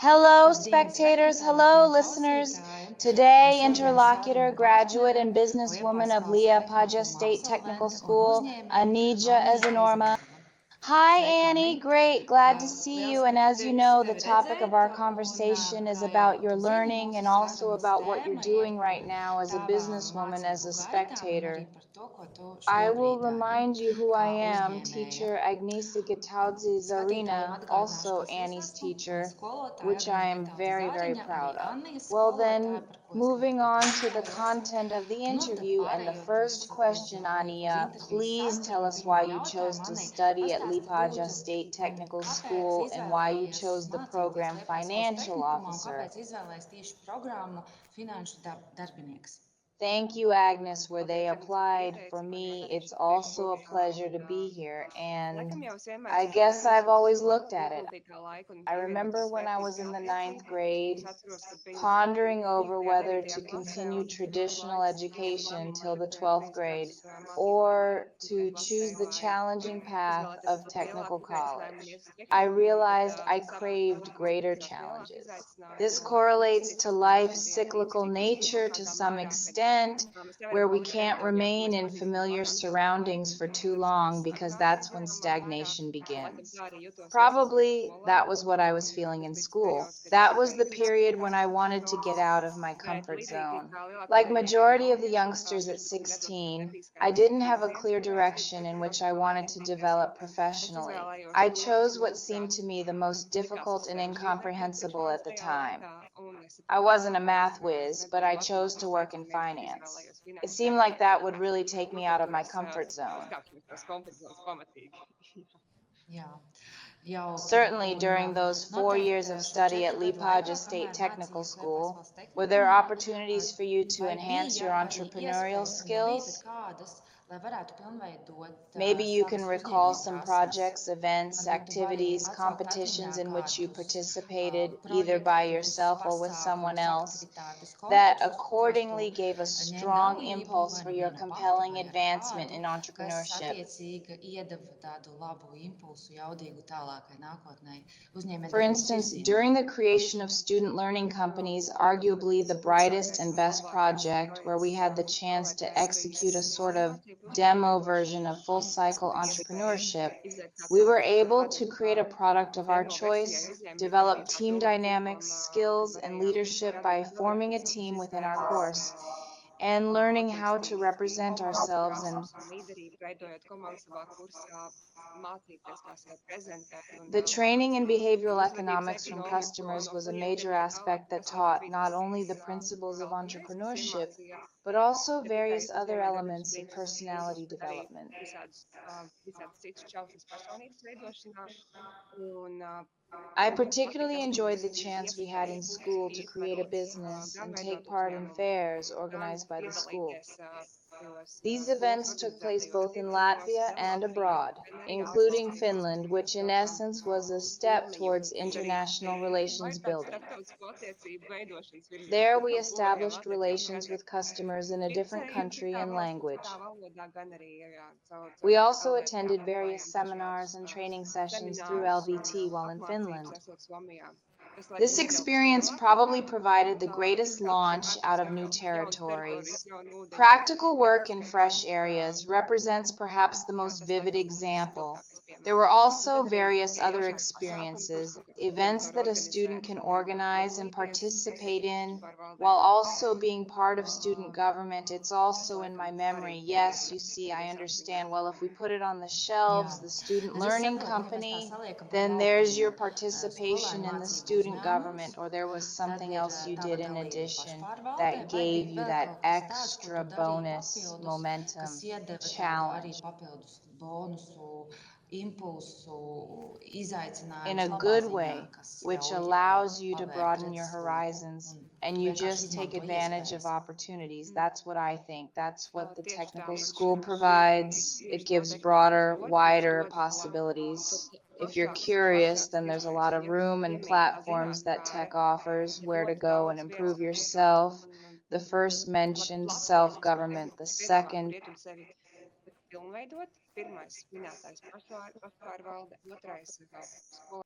Hello, spectators. Hello, listeners. Today, interlocutor, graduate, and businesswoman of Eiropas State Technical School, Anija Ezenorma. Hi, Annie. Great. Glad to see you. And as you know, the topic of our conversation is about your learning and also about what you're doing right now as a businesswoman, as a spectator. I will remind you who I am, teacher Agnese Gataudzi Zarina, also Annie's teacher, which I am very, very proud of. Well then, moving on to the content of the interview and the first question, Ania, please tell us why you chose to study at Eiropas State Technical School and why you chose the program Financial Officer. Thank you, Agnes, where they applied. For me, it's also a pleasure to be here, and I guess I've always looked at it. I remember when I was in the 9th grade, pondering over whether to continue traditional education till the 12th grade, or to choose the challenging path of technical college. I realized I craved greater challenges. This correlates to life's cyclical nature to some extent, where we can't remain in familiar surroundings for too long because that's when stagnation begins. Probably that was what I was feeling in school. That was the period when I wanted to get out of my comfort zone. Like majority of the youngsters at 16, I didn't have a clear direction in which I wanted to develop professionally. I chose what seemed to me the most difficult and incomprehensible at the time. I wasn't a math whiz, but I chose to work in finance. It seemed like that would really take me out of my comfort zone. Certainly during those 4 years of study at Eiropas State Technical School, were there opportunities for you to enhance your entrepreneurial skills? Maybe you can recall some projects, events, activities, competitions in which you participated, either by yourself or with someone else, that accordingly gave a strong impulse for your compelling advancement in entrepreneurship. For instance, during the creation of student learning companies, arguably the brightest and best project, where we had the chance to execute a sort of demo version of full cycle entrepreneurship, we were able to create a product of our choice, develop team dynamics, skills, and leadership by forming a team within our course, and learning how to represent ourselves and the training in behavioral economics from customers was a major aspect that taught not only the principles of entrepreneurship, but also various other elements of personality development. I particularly enjoyed the chance we had in school to create a business and take part in fairs organized by the school. These events took place both in Latvia and abroad, including Finland, which in essence was a step towards international relations building. There we established relations with customers in a different country and language. We also attended various seminars and training sessions through LVT while in Finland. This experience probably provided the greatest launch out of new territories. Practical work in fresh areas represents perhaps the most vivid example. There were also various other experiences, events that a student can organize and participate in, while also being part of student government. It's also in my memory. Yes, you see, I understand. Well, if we put it on the shelves, the student learning company, then there's your participation in the student government, or there was something else you did in addition that gave you that extra bonus momentum, challenge. In a good way, which allows you to broaden your horizons and you just take advantage of opportunities. That's what I think. That's what the technical school provides. It gives broader, wider possibilities. If you're curious, then there's a lot of room and platforms that tech offers, where to go and improve yourself. The first mentioned self-government, the second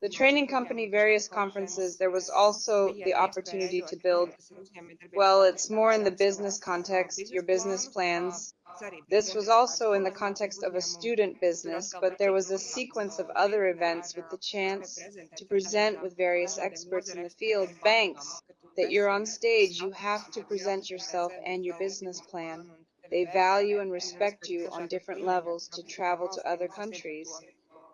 The training company, various conferences, there was also the opportunity to build, well, it's more in the business context, your business plans. This was also in the context of a student business, but there was a sequence of other events with the chance to present with various experts in the field. Banks, that you're on stage, you have to present yourself and your business plan. They value and respect you on different levels to travel to other countries.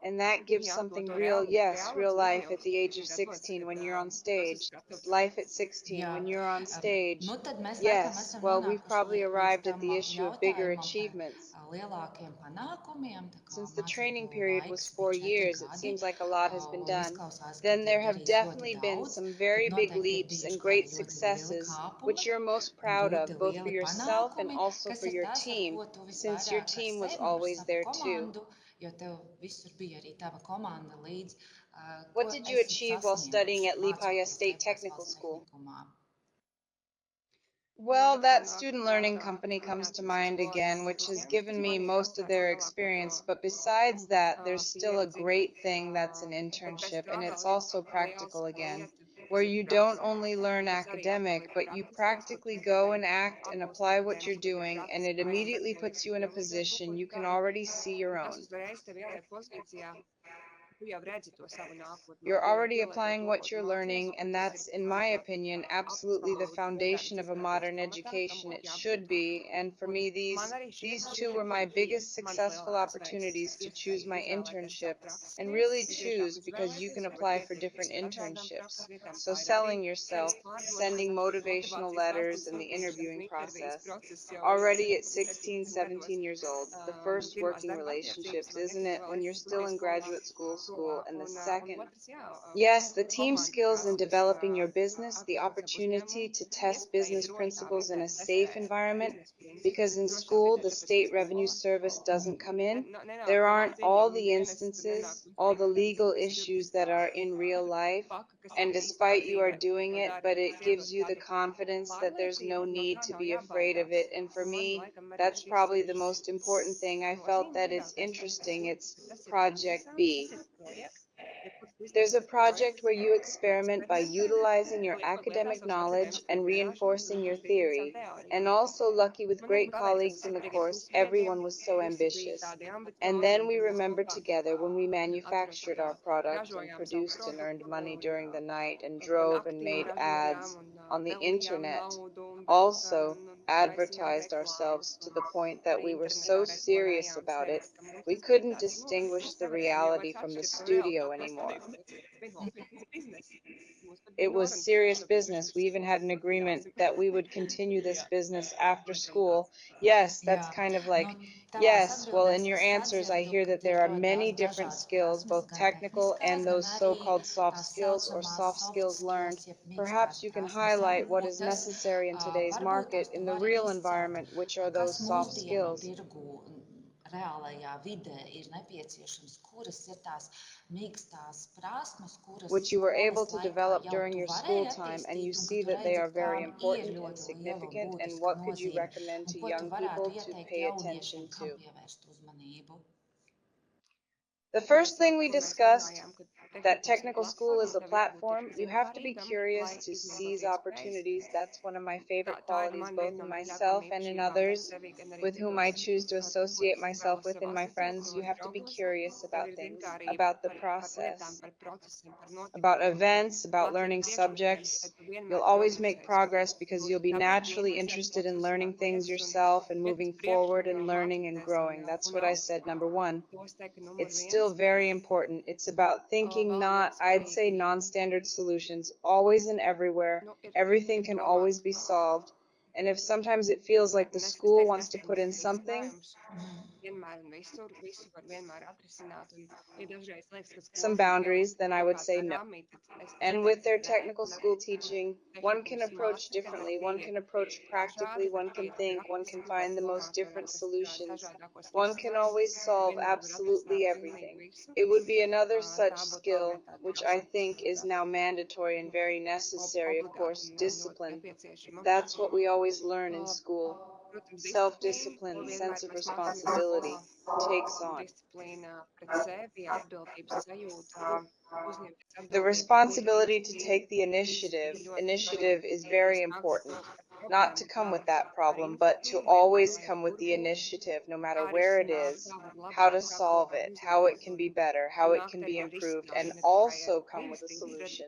And that gives something real, yes, real life at the age of 16 when you're on stage. Life at 16 when you're on stage. Yes, well, we've probably arrived at the issue of bigger achievements. Since the training period was 4 years, it seems like a lot has been done. Then there have definitely been some very big leaps and great successes, which you're most proud of, both for yourself and also for your team, since your team was always there too. What did you achieve while studying at Liepāja State Technical School? Well, that student learning company comes to mind again, which has given me most of their experience. But besides that, there's still a great thing that's an internship, and it's also practical again, where you don't only learn academic, but you practically go and act and apply what you're doing, and it immediately puts you in a position you can already see your own. You're already applying what you're learning, and that's, in my opinion, absolutely the foundation of a modern education. It should be, and for me, these two were my biggest successful opportunities to choose my internship, and really choose because you can apply for different internships. So selling yourself, sending motivational letters, and the interviewing process. Already at 16, 17 years old, the first working relationships, isn't it, when you're still in graduate school, and the second, yes, the team skills in developing your business, the opportunity to test business principles in a safe environment, because in school, the state revenue service doesn't come in. There aren't all the instances, all the legal issues that are in real life, and despite you are doing it, but it gives you the confidence that there's no need to be afraid of it. And for me, that's probably the most important thing. I felt that it's interesting. It's Project B. There's a project where you experiment by utilizing your academic knowledge and reinforcing your theory. And also lucky with great colleagues in the course, everyone was so ambitious. And then we remember together when we manufactured our product and produced and earned money during the night and drove and made ads on the internet. Also advertised ourselves to the point that we were so serious about it, we couldn't distinguish the reality from the studio anymore. It was serious business. We even had an agreement that we would continue this business after school. Yes, that's kind of like, yes, well, in your answers, I hear that there are many different skills, both technical and those so-called soft skills or soft skills learned. Perhaps you can highlight what is necessary in today's market, in the real environment, which are those soft skills. Which you were able to develop during your school time, and you see that they are very important and significant, and what could you recommend to young people to pay attention to? The first thing we discussed, that technical school is a platform. You have to be curious to seize opportunities. That's one of my favorite qualities, both in myself and in others with whom I choose to associate myself with, in my friends. You have to be curious about things, about the process, about events, about learning subjects. You'll always make progress because you'll be naturally interested in learning things yourself and moving forward and learning and growing. That's what I said, number one. It's still very important. It's about thinking not, I'd say, non-standard solutions, always and everywhere. Everything can always be solved. And if sometimes it feels like the school wants to put in something, some boundaries, then I would say no. And with their technical school teaching, one can approach differently, one can approach practically, one can think, one can find the most different solutions. One can always solve absolutely everything. It would be another such skill, which I think is now mandatory and very necessary, of course, discipline. That's what we always learn in school. Self-discipline, sense of responsibility. takes on. The responsibility to take the initiative. Initiative is very important. Not to come with that problem, but to always come with the initiative, no matter where it is, how to solve it, how it can be better, how it can be improved, and also come with a solution.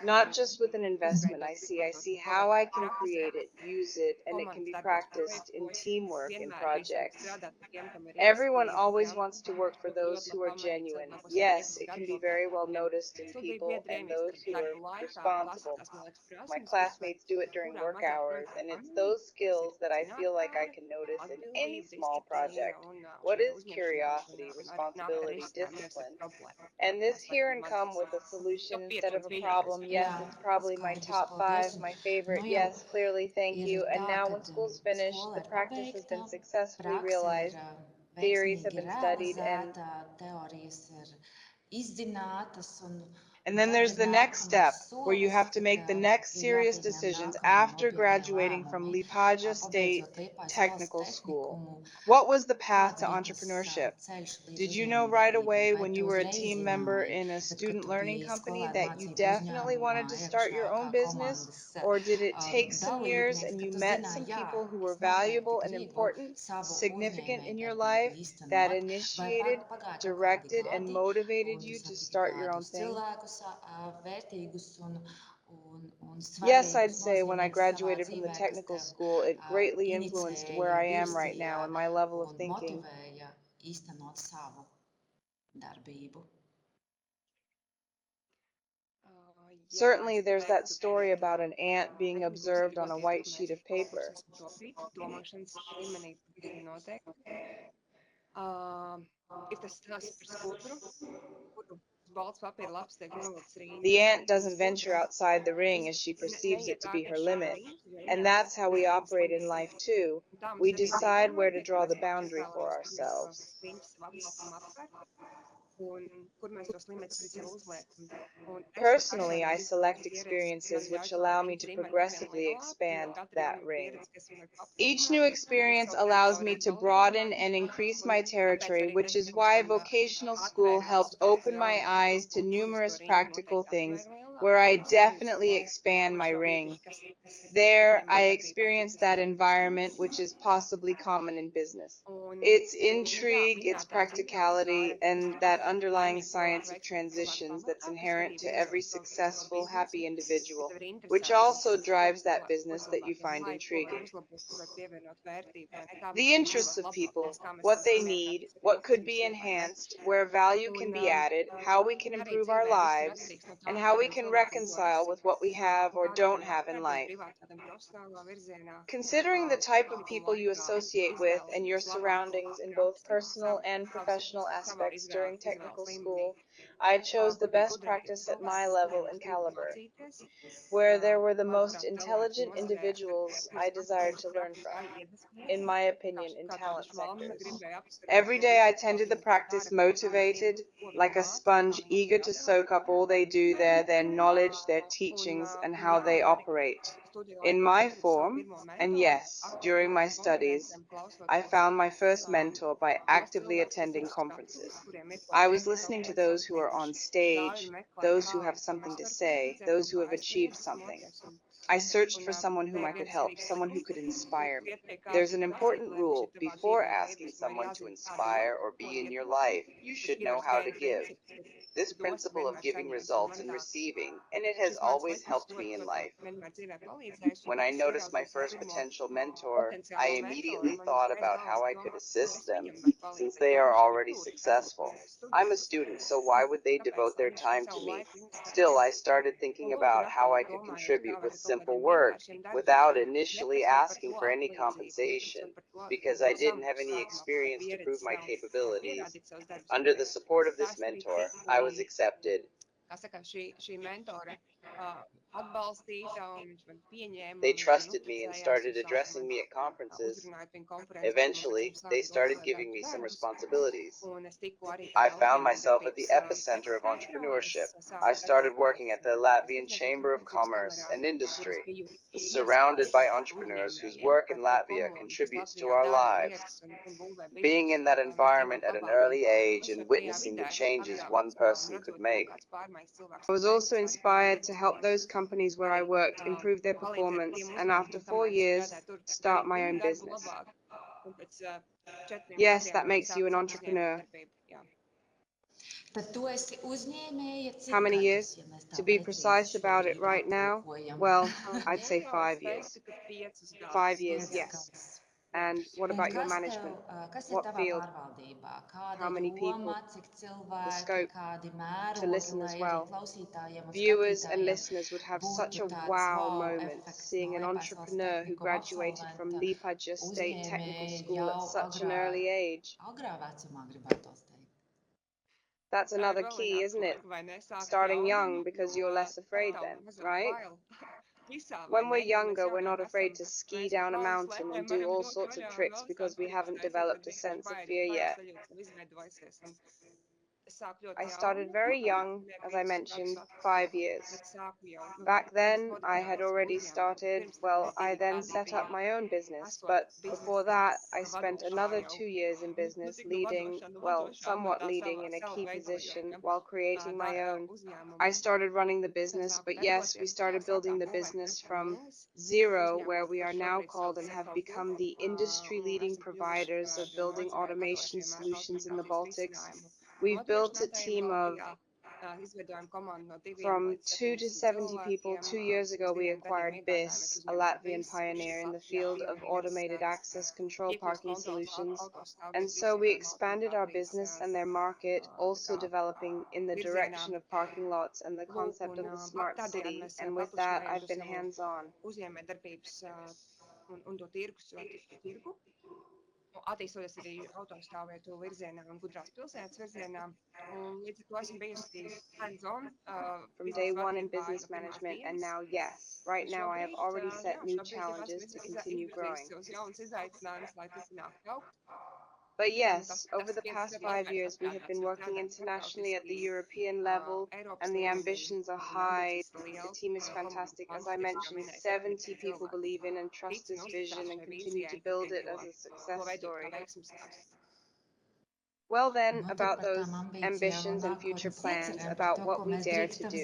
Not just with an investment. I see how I can create it, use it, and it can be practiced in teamwork, in projects. Everyone always wants to work for those who are genuine. Yes, it can be very well noticed in people and those who are responsible. My classmates do it during work hours, and it's those skills that I feel like I can notice in any small project. What is curiosity, responsibility, discipline? And this here and come with a solution instead of a problem. Yes, Jā, it's probably my top paldies. 5, my favorite. Nu jau Yes, clearly, thank ir you. And tā, now ka when school's finished, skola the ir practice has been pabeigta, successfully prakse ir realized, theories have veiksmīgi been studied, and realizēta, teorijas ir izzinātas, then tad there's ir the next nākamais step where you solis, have to kad make the next ir serious jāpieņem decisions nākamie after nopietnie graduating from lēmumi. Liepāja State Pabeidzot Liepājas valsts Technical School. tehnikumu, What was the path kāds to bija tas entrepreneurship? ceļš līdz Did you know right uzņēmējdarbībai? away Vai when tu you were a uzreiz team member zināji, in a tad, kad student tu learning biji company skolā that you mācību definitely uzņēmumā wanted to start iekšā your own kā business? komandas Or did it take some years dalībnieks, and ka you tu met some zināji, jā, people who were es noteikti valuable and gribu important, savu significant in your life, uzņēmējdarbību that īstenot, vai initiated, pagāja kaut kādi directed, and gadi, motivated un tu you to satiki start your own kādus thing? cilvēkus vērtīgus un Yes, I'd svarīgus, say when I nozīmīgus savā graduated from the dzīvē, kas technical tev school, it greatly influenced where inicēja, I am right now virzīja and my level of un thinking. motivēja īstenot savu darbību. Certainly, there's that story about an ant being observed on a white sheet of paper. The ant doesn't venture outside the ring as she perceives it to be her limit. And that's how we operate in life too. We decide where to draw the boundary for ourselves. Personally, I select experiences which allow me to progressively expand that ring. Each new experience allows me to broaden and increase my territory, which is why vocational school helped open my eyes to numerous practical things where I definitely expand my ring. There, I experienced that environment which is possibly common in business. Its intrigue, its practicality, and that underlying science of transitions that's inherent to every successful, happy individual, which also drives that business that you find intriguing. The interests of people, what they need, what could be enhanced, where value can be added, how we can improve our lives, and how we can reconcile with what we have or don't have in life. Considering the type of people you associate with and your surroundings in both personal and professional aspects during technical school, I chose the best practice at my level and caliber, where there were the most intelligent individuals I desired to learn from, in my opinion, in talent sectors. Every day I tended the practice motivated, like a sponge, eager to soak up all they do there, their knowledge, their teachings, and how they operate. In my form, and yes, during my studies, I found my first mentor by actively attending conferences. I was listening to those who are on stage, those who have something to say, those who have achieved something. I searched for someone whom I could help, someone who could inspire me. There's an important rule. Before asking someone to inspire or be in your life, you should know how to give. This principle of giving results in receiving, and it has always helped me in life. When I noticed my first potential mentor, I immediately thought about how I could assist them, since they are already successful. I'm a student, so why would they devote their time to me? Still, I started thinking about how I could contribute with simple work, without initially asking for any compensation, because I didn't have any experience to prove my capabilities. Under the support of this mentor, I was accepted. They trusted me and started addressing me at conferences. Eventually, they started giving me some responsibilities. I found myself at the epicenter of entrepreneurship. I started working at the Latvian Chamber of Commerce and Industry, surrounded by entrepreneurs whose work in Latvia contributes to our lives. Being in that environment at an early age and witnessing the changes one person could make. I was also inspired to help those companies where I worked improve their performance, and after 4 years, start my own business. Yes, that makes you an entrepreneur. Tad tu esi uzņēmēja cik How many gadus, years? ja mēs tā To be precīzi precise about it šobrīd right now, aplūkojam? well, I'd say 5 years. 5 years, Piecus yes. gadus. And what Un about your kas management? kas ir What tavā field? pārvaldībā? Kāda How many people? joma, cik The cilvēki, scope kādi to mērogi, listen as lai arī well. klausītājiem un Viewers and skatītājiem listeners would have such būtu a tāds wow wow moment efekts seeing no an Eiropas valsts entrepreneur who tehniku graduated from absolventa Liepāja State Technical uzņēmēji School jau at such an agrā, early age. agrā vecumā, gribētos teikt. That's another key, isn't it? Starting young because you're less afraid then, right? When we're younger, we're not afraid to ski down a mountain and do all sorts of tricks because we haven't developed a sense of fear yet. I started very young, as I mentioned, 5 years. Back then, I had already started, well, I then set up my own business, but before that, I spent another 2 years in business leading, well, somewhat leading in a key position while creating my own. I started running the business, but yes, we started building the business from zero, where we are now called and have become the industry-leading providers of building automation solutions in the Baltics. We've built a team of from 2 to 70 people. 2 years ago, we acquired BIS, a Latvian pioneer in the field of automated access control parking solutions. And so we expanded our business and their market, also developing in the direction of parking lots and the concept of the smart city. And with that, I've been hands-on. Attīstoties arī autostāvvietu virzienā un gudrās pilsētas virzienā. Un līdz ar to esmu bijusi hands-on. From day one in business management, and now, yes, right now I have already set new challenges to continue growing. But yes, over the past 5 years, we have been working internationally at the European level, and the ambitions are high. The team is fantastic. As I mentioned, 70 people believe in and trust this vision and continue to build it as a success story. Well then, about those ambitions and future plans, about what we dare to do.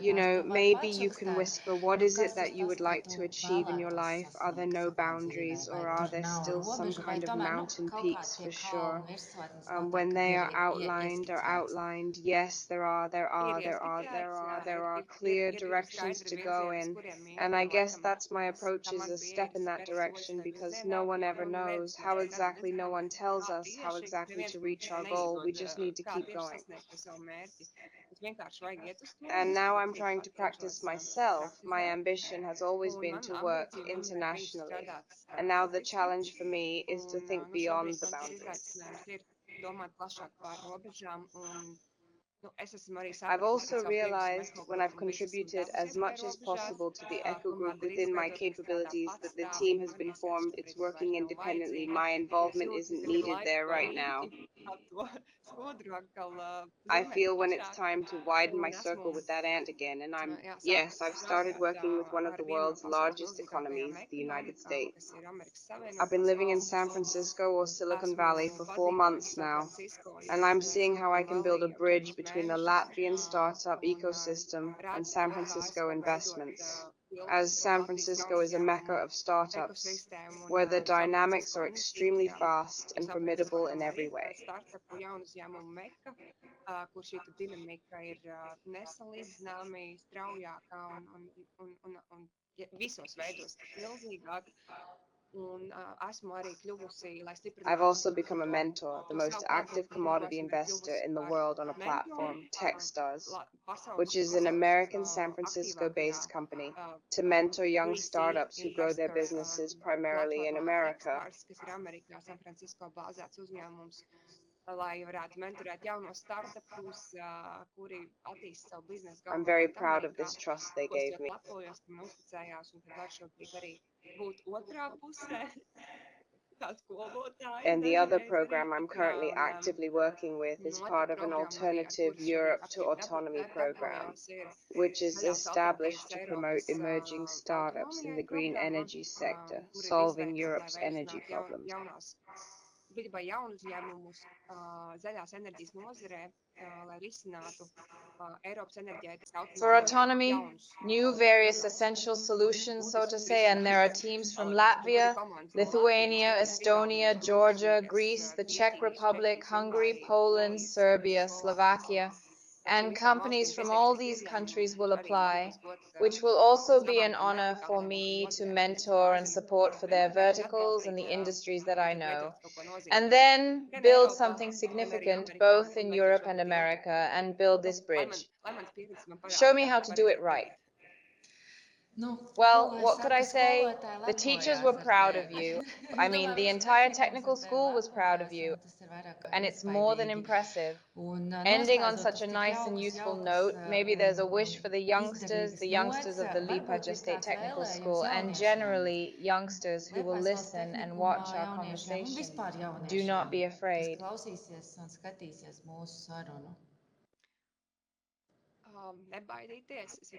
You know, maybe you can whisper, what is it that you would like to achieve in your life? Are there no boundaries, or are there still some kind of mountain peaks for sure? When they are outlined, yes, there are clear directions to go in. And I guess that's my approach, is a step in that direction, because no one ever knows how exactly, no one tells us how exactly to reach our goal. We just need to keep going. And now I'm trying to practice myself. My ambition has always been to work internationally. And now the challenge for me is to think beyond the boundaries. I've also realized, when I've contributed as much as possible to the ECHO group within my capabilities, that the team has been formed, it's working independently, my involvement isn't needed there right now. I feel when it's time to widen my circle with that ant again, and I've started working with one of the world's largest economies, the United States. I've been living in San Francisco or Silicon Valley for 4 months now, and I'm seeing how I can build a bridge between the Latvian startup ecosystem and San Francisco investments, as San Francisco is a mecca of startups, where the dynamics are extremely fast and formidable in every way. Kur šī dinamika ir nesalīdzināmi straujākā un visos veidos milzīgāka. I've also become a mentor, the most active commodity investor in the world on a platform, Techstars, which is an American San Francisco-based company, to mentor young startups who grow their businesses primarily in America. lai varētu mentorēt jaunos startupus, kuri attīst savu biznesu. I'm very proud of this trust they gave me. Lepojos, ka man uzticējās, un tad var šobrīd arī būt otrā pusē. And the other program I'm currently actively working with is part of an alternative Europe to autonomy program, which is established to promote emerging startups in the green energy sector, solving Europe's energy problems. Jaunu uzņēmumus zaļās enerģijas nozarē, lai risinātu Eiropas enerģētikas For autonomy, new various essential solutions, so to say, and there are teams from Latvia, Lithuania, Estonia, Georgia, Greece, the Czech Republic, Hungary, Poland, Serbia, Slovakia, and companies from all these countries will apply, which will also be an honor for me to mentor and support for their verticals and the industries that I know, and then build something significant both in Europe and America and build this bridge. Show me how to do it right. Well, what could I say? The teachers were proud of you. I mean, the entire technical school was proud of you, and it's more than impressive. Ending on such a nice and useful note, maybe there's a wish for the youngsters of the Liepāja State Technical School, and generally youngsters who will listen and watch our conversation. Do not be afraid.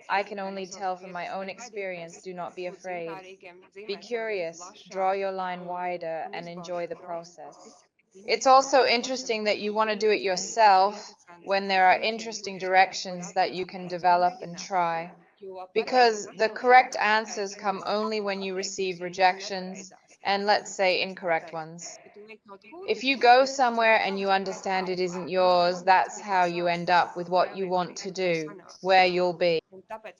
I can only tell from my own experience, do not be afraid. Be curious, draw your line wider, and enjoy the process. It's also interesting that you want to do it yourself when there are interesting directions that you can develop and try. Because the correct answers come only when you receive rejections, and let's say incorrect ones. If you go somewhere and you understand it isn't yours, that's how you end up with what you want to do, where you'll be.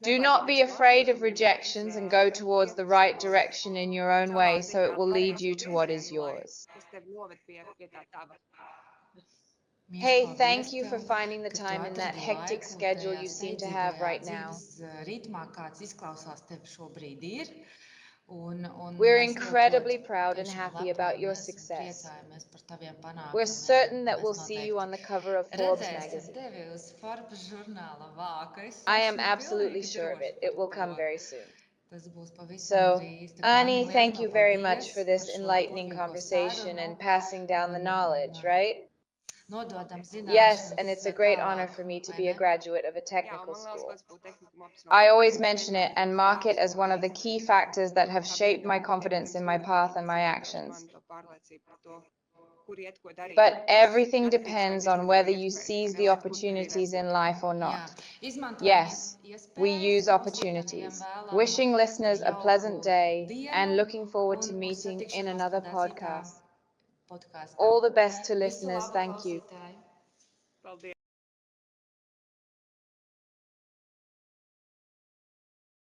Do not be afraid of rejections and go towards the right direction in your own way, so it will lead you to what is yours. Hey, thank you for finding the time in that hectic schedule you seem to have right now. We're incredibly proud and happy about your success. We're certain that we'll see you on the cover of Forbes magazine. I am absolutely sure of it. It will come very soon. So, Ani, thank you very much for this enlightening conversation and passing down the knowledge, right? Yes, and it's a great honor for me to be a graduate of a technical school. I always mention it and mark it as one of the key factors that have shaped my confidence in my path and my actions. But everything depends on whether you seize the opportunities in life or not. Yes, we use opportunities. Wishing listeners a pleasant day and looking forward to meeting in another podcast. All the best to listeners. Thank you.